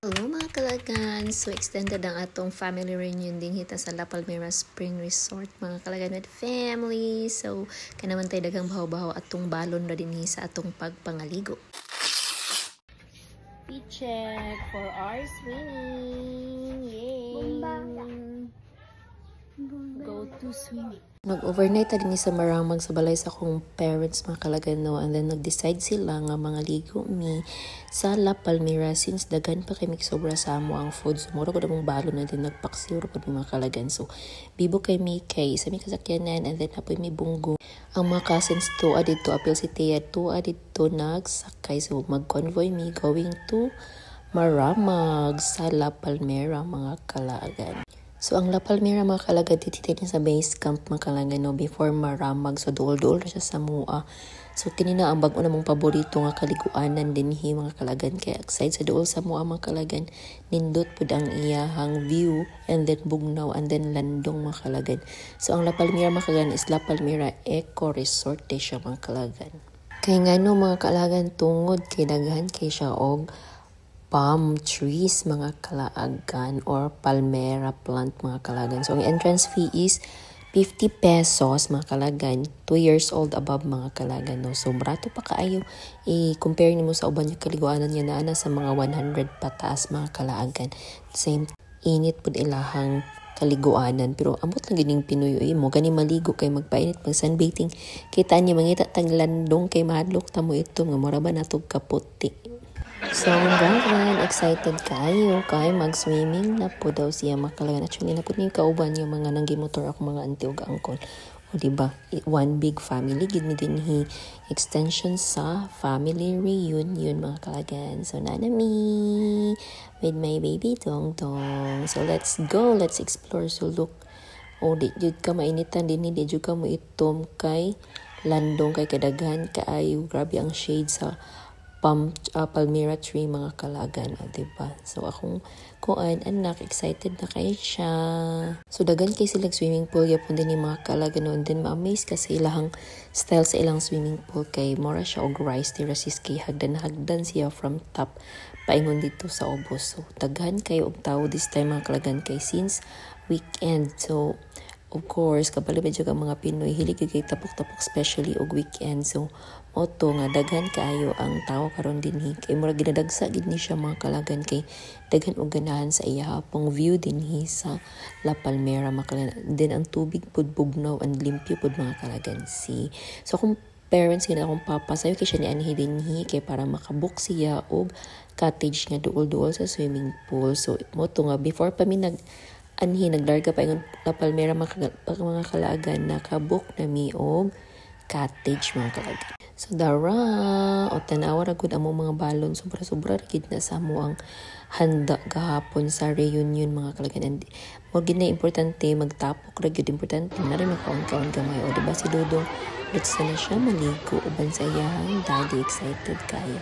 Hello mga kalagan! So extended ang atong family reunion din hita sa La Palmera Spring Resort mga kalagan with family. So kanaman tayo dagang bahaw-bahaw atong balon na din sa atong pagpangaligo. We check for our swimming. Yay! Go to swimming. Nag-overnight din sa Maramag sa balay sa akong parents mga kalagano, and then nag-decide sila nga mga ligo mi sa La Palmera since daghan pa kay sobra sa amo ang food. So mura ko na mong balo na din nagpaksiw pa mga kalagan. So bibo kay mi kay sa mi kasakyanan, and then apoy mi bunggo. Ang mga cousins to adito apil si Tia to adito nagsakay, so mag-convoy mi going to Maramag sa La Palmera mga kalagan. So, ang La Palmera mga kalagad, dito sa base camp mga kalagad, no, before Maramag. So, duol-duol na siya sa mua. So, kinina ang bago namang paborito nga kaliguanan din mga kalagad. Kaya, excited sa duol sa mua mga kalagad, nindot po ang iyahang view, and then Bugnaw, and then Landong mga kalagad. So, ang La Palmera mga kalagad is La Palmera Eco Resort siya mga kalagad. Kaya nga no mga kalagad, tungod kay daghan kay siya og palm trees mga kalaagan or palmera plant mga kalagan. So, ang entrance fee is 50 pesos mga kalagan. 2 years old above mga kalagan. No? So, barato pa kaayo. I-compare nimo sa uban yung kaliguanan niya na sa mga 100 pataas mga kalaagan. Same init po ilahang kaliguanan. Pero amot lang gining Pinoy mo. Gani maligo kay magpainit pag sunbathing. Kita niya mangita taglandong kay mahadlok tamo ito. Nga mura ba natog kaputi. So, ang excited kayo kay mag-swimming na po daw siya makalagan. Actually, napod niyo kauban yung mga nangimotor ako mga auntie o angkol. O diba, one big family. Gid mi din extension sa family reunion mga kalagan. So, nanami with my baby Tongtong. So, let's go. Let's explore. So, look. O, di jud ka mainitan din. Di jud ka mo itom kay Landong kay kadaghan kaayo. Grabe ang shade sa palmera tree mga kalagan, diba? So akong kuan anak excited na kay siya. So dagan kay silang swimming pool yapon din ni mga kalagan, and then ma-amaze kasi ilahang style sa ilang swimming pool kay mora siya og rice terraces kay hagdan siya from top paingon dito sa ubos. So daghan kay og tawo this time mga kalagan kay since weekend. So of course, kabalo medyo ka mga Pinoy, hilig kay tapok-tapok especially og weekend. So, moto nga daghan kaayo ang tao karon dinhi. Kay mura ginadagsa gid ni siya mga kalagan kay daghan og ganahan sa iya hapong view dinhi sa La Palmera mga kalagan. Then ang tubig pud bugnaw and limpyo pud mga kalagan. So kung parents gina akong papa sayo kay siya ni anhi dinhi kay para makabook siya og cottage nga duol-duol sa swimming pool. So, moto nga before pa mi naglarga pa yung La Palmera mga kalagan, nakabook na mi og cottage mga kalagan. So dara o tanawa ra gud among mga balon, sobra-sobra gid na sa mo ang handa gahapon sa reunion mga kalagan. And mo gid na importante magtapok ra gid, importante na rin makaon-kaon gamay. O diba si Dodong let's na siya maligo uban sa iyang daddy, excited kayo.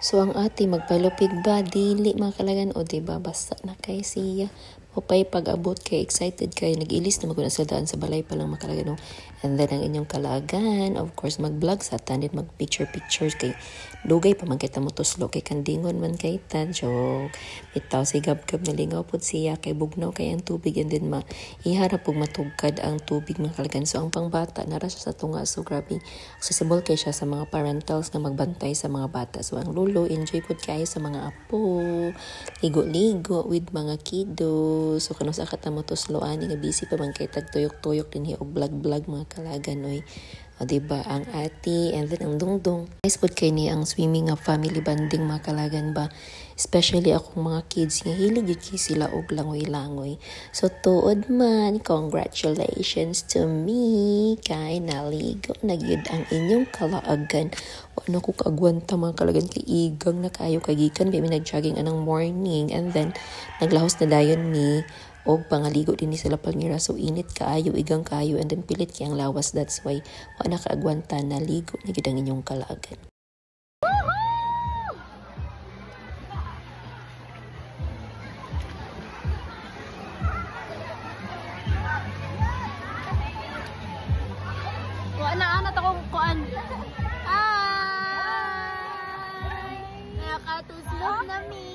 So ang ate magpalupig ba dili mga kalagan, o diba basta na kay siya upay pag-abot kay excited kay nag-ilis na maguna sa daan sa balay pa lang makalagano. And then ang inyong kalagan, of course mag-vlog sa tanit, mag-picture kay dugay pa man kita mo tuslo kay kandingon man kay ta joke. Bitaw si gab-gab na lingaw pud siya kay bugnaw kay ang tubig, and then iharap pug matugkad ang tubig mga kalagan. So ang pangbata nara siya sa tunga, so grabe accessible kay siya sa mga parentals na magbantay sa mga bata. So ang lolo enjoy pud kayo sa mga apo, ligo-ligo with mga kiddo. So kano sa katamo tusloan nga busy pa man kay tagtuyok-tuyok dinhi og vlog mga kalagan oy. O diba ang ati, and then ang dungdong. Nice pud kay ni ang swimming nga family bonding mga kalagan ba. Especially akong mga kids nga hilig yun kay sila og langoy-langoy. So tuod man, congratulations to me kay naligo na gyud ang inyong kalaagan. Ano ko kaagwanta mga kalagan kay igang na kayo kagikan may nag-jogging anang morning, and then naglahos na dayon ni og pangaligo din ni sa La Palmera. So init kaayo, igang kaayo, and then pilit kay ang lawas. That's why wa na kaagwanta na ligo na gyud ang inyong kalaagan. Wa na ana ta kong kuan. Nakatuslog na mi.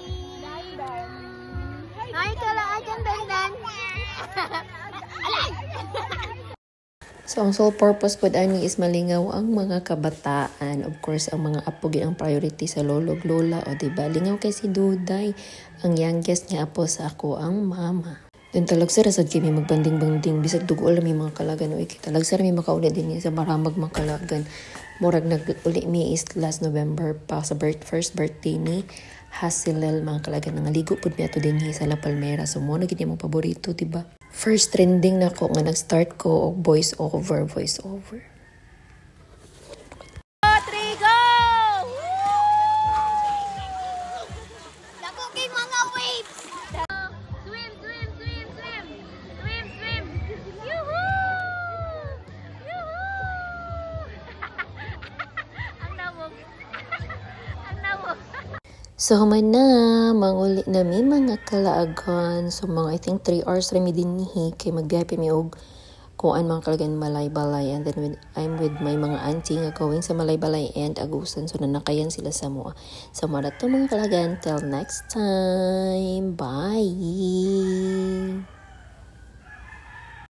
So, ang sole purpose po ani is malingaw ang mga kabataan. Of course, ang mga apo ang priority sa lolog lola. O diba, lingaw kay si Duday. Ang youngest niya apo sa ako ang mama. Then talagsara sa Jimmy magbanding-banding. Bisag dugo alam yung mga kalagan. O talagsara may makauli din niya sa maramag mga kalagan. Murag nag-uli mi is last November pa sa first birthday ni Hasilel mga kalagan. Nangaligo po niya ito din niya sa La Palmera. So, mo na gini mong paborito, diba? First trending na ko nga nag-start ko og voice over. 3, go! Dako kay mga waves. Swim. Yuhuu! Ang nawog. So, human na, manguli na mi mga kalaagan. So, mga I think 3 hours rami din nihi kay magbiyahe mi og kuan mga kalagan Malay-Balay. And then I'm with my mga auntie nga going sa Malay-Balay and Agusan. So, nanakayan sila sa mua. So, mara to mga kalagan. Till next time. Bye!